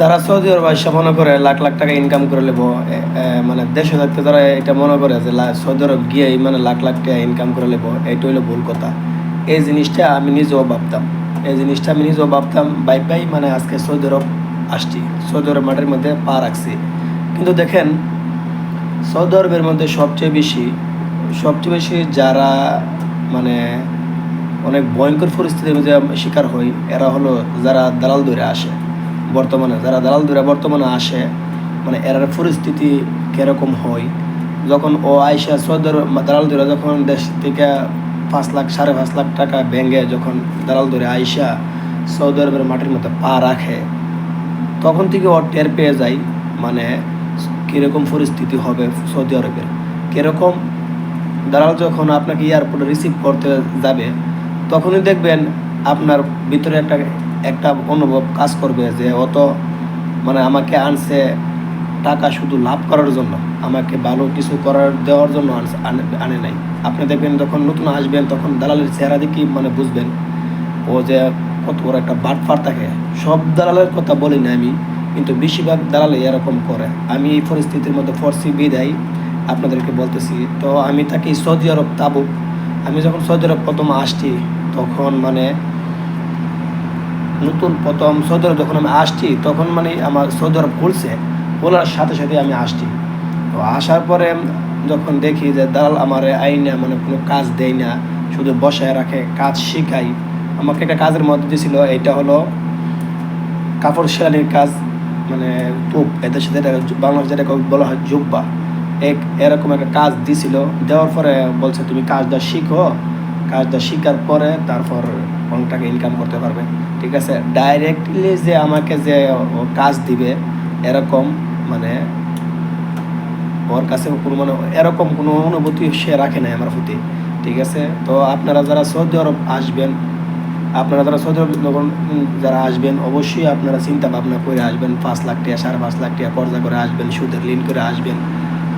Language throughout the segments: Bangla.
যারা সৌদি আরব আইসা মনে করে লাখ লাখ টাকা ইনকাম করে নেবো, মানে দেশে থাকতে যারা এটা মনে করে যে সৌদি আরব গিয়েই মানে লাখ লাখ টাকা ইনকাম করে নেবো, এটা হলো ভুল কথা। এই জিনিসটা আমি নিজেও ভাবতাম, ভাই মানে আজকে সৌদি আরব আসছি, সৌদি আরব মাঠের মধ্যে পা রাখছি। কিন্তু দেখেন, সৌদি আরবের মধ্যে সবচেয়ে বেশি যারা মানে অনেক ভয়ঙ্কর পরিস্থিতির মধ্যে শিকার হই, এরা হলো যারা দালাল দৌড়ে আসে। বর্তমানে আসে, মানে এর পরিস্থিতি কীরকম হয় যখন ও আইসা সৌদি আরব দালাল দৌড়ে যখন দেশ থেকে 5 লাখ 5.5 লাখ টাকা ব্যাঙ্গে যখন দালাল দৌড়ে আইসা সৌদি আরবের মাটির মধ্যে পা রাখে, তখন থেকে ও টের পেয়ে যায় মানে কীরকম পরিস্থিতি হবে সৌদি আরবের। কীরকম দালাল যখন আপনাকে এয়ারপোর্টে রিসিভ করতে যাবে, তখনই দেখবেন আপনার ভিতরে একটা অনুভব কাজ করবে যে অত মানে আমাকে আনছে টাকা শুধু লাভ করার জন্য, আমাকে ভালো কিছু দেওয়ার জন্য আনে নাই। আপনি দেখবেন যখন নতুন আসবেন তখন দালালের চেহারা দেখি মানে বুঝবেন ও যে কত বড় একটা বাটপার থাকে। সব দালালের কথা বলি না আমি, কিন্তু বেশিরভাগ দালালে এরকম করে। আমি এই পরিস্থিতির মধ্যে পড়ছি বিদায় আপনাদেরকে বলতেছি। তো আমি থাকি সৌদি আরব তাবুক। আমি যখন সৌদি আরব প্রথম আসছি, তখন মানে প্রথম সৌদি আরব যখন আমি আসছি, তখন মানে আমার সৌদি আরব খোলার সাথে সাথে আমি আসছি। তো আসার পরে যখন দেখি যে দালাল আমার আইনা মানে কোনো কাজ দেয় না, শুধু বসায় রাখে, কাজ শিখাই। আমাকে একটা কাজের মধ্যে দিয়েছিল, এটা হলো কাপড় সেলাইয়ের কাজ, মানে তোপ, এদের সাথে বাংলাদেশ যেটাকে বলা হয় জুব্বা, এরকম একটা কাজ দিছিল। দেওয়ার পরে বলছে তুমি কাজটা শিখো, কাজটা শেখার পরে তারপর অনেক টাকা ইনকাম করতে পারবে। ঠিক আছে, ডাইরেক্টলি যে আমাকে যে কাজ দিবে এরকম মানে ওর কাছে কোনো মানে এরকম কোনো অনুভূতি সে রাখে নাই আমার প্রতি। ঠিক আছে, তো আপনারা যারা সৌদি আরব আসবেন, যারা আসবেন অবশ্যই আপনারা চিন্তা ভাবনা করে আসবেন। 5 লাখ টাকা 5.5 লাখ টাকা কর্জা করে আসবেন, সুদের ঋণ করে আসবেন।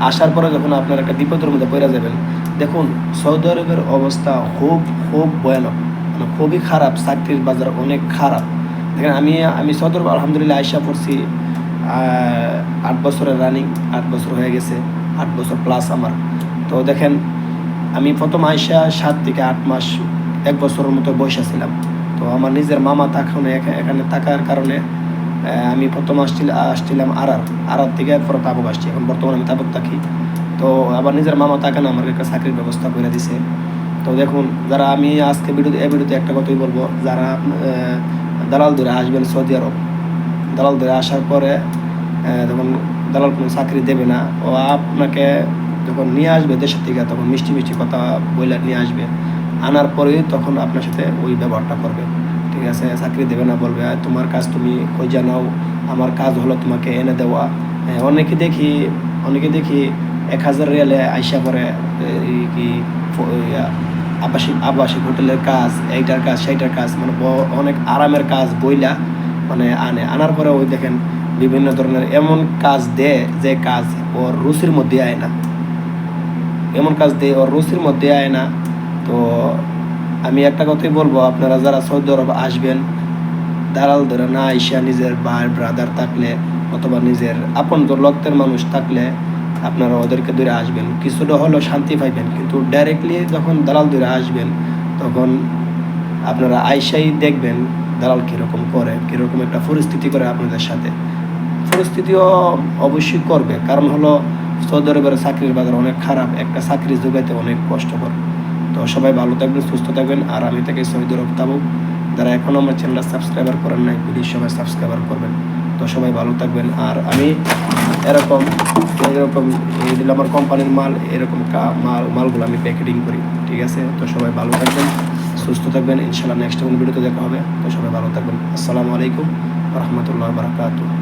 আসার পরে যখন আপনারা একটা বিপদের মধ্যে পড়ে যাবেন, দেখুন সৌদি আরবের অবস্থা খুব ভয়ানক, মানে খুবই খারাপ। চাকরির বাজার অনেক খারাপ। দেখেন, আমি সৌদি আরব আলহামদুলিল্লাহ আইসা পড়ছি 8 বছরের রানিং, 8 বছর হয়ে গেছে, 8 বছর প্লাস আমার। তো দেখেন, আমি প্রথম আইসা 7 থেকে 8 মাস 1 বছরের মতো বয়সা ছিলাম। তো আমার নিজের মামা তখন এখানে থাকার কারণে আমি প্রথম আসছিলাম আরার থেকে, এরপর তাবুক আসছি। এখন বর্তমানে আমি তাবুক থাকি। তো আবার নিজের মামা তাকানো আমার একটা চাকরির ব্যবস্থা করে দিছে। তো দেখুন, যারা আমি আজকে ভিডিওতে একটা কথাই বলবো, যারা দালাল ধরে আসবেন সৌদি আরব, দালাল ধরে আসার পরে যখন দালাল কোনো চাকরি দেবে না, ও আপনাকে যখন নিয়ে আসবে দেশের থেকে, তখন মিষ্টি কথা বইলে নিয়ে আসবে। আনার পরেই তখন আপনার সাথে ওই ব্যবহারটা করবে। ঠিক আছে, চাকরি দেবে না, বলবে তোমার কাজ তুমি খোঁজা নাও, আমার কাজ হলো তোমাকে এনে দেওয়া। অনেকে দেখি 1000 রিয়ালে আইসা পরে কি আবাসিক হোটেলের কাজ, এইটার কাজ সেইটার কাজ, মানে অনেক আরামের কাজ বইলা মানে আনার পরে ওই দেখেন বিভিন্ন ধরনের এমন কাজ দেয় যে কাজ ওর রুচির মধ্যে আয় না। তো আমি একটা কথাই বলবো, আপনারা যারা সৌদি আরব আসবেন, দালাল ধরে না আইসা নিজের ভাই ব্রাদার থাকলে অথবা নিজের আপন রক্তের মানুষ থাকলে আপনারা ওদেরকে ধরে আসবেন, কিছুটা হলেও শান্তি পাইবেন। কিন্তু ডাইরেক্টলি যখন দালাল ধরে আসবেন, তখন আপনারা আইসাই দেখবেন দালাল কীরকম একটা পরিস্থিতি করে আপনাদের সাথে। পরিস্থিতিও অবশ্যই করবে, কারণ হলো সৌদি আরবের চাকরির বাজার অনেক খারাপ, একটা চাকরি যোগাইতে অনেক কষ্টকর। তো সবাই ভালো থাকবেন, সুস্থ থাকবেন। আর আমি থেকে সৌদি আরব তাবুক। যারা এখনও আমার চ্যানেলটা সাবস্ক্রাইবার করেন নাই, প্লিজ সবাই সাবস্ক্রাইবার করবেন। তো সবাই ভালো থাকবেন। আর আমি এরকম এই দিল আমার কোম্পানির মাল, এরকম মালগুলো আমি প্যাকেটিং করি। ঠিক আছে, তো সবাই ভালো থাকবেন, সুস্থ থাকবেন। ইনশাআল্লাহ নেক্সট কোন ভিডিওতে দেখা হবে। তো সবাই ভালো থাকবেন। আসসালামু আলাইকুম ওয়া রাহমাতুল্লাহি ওয়া বারাকাতুহু।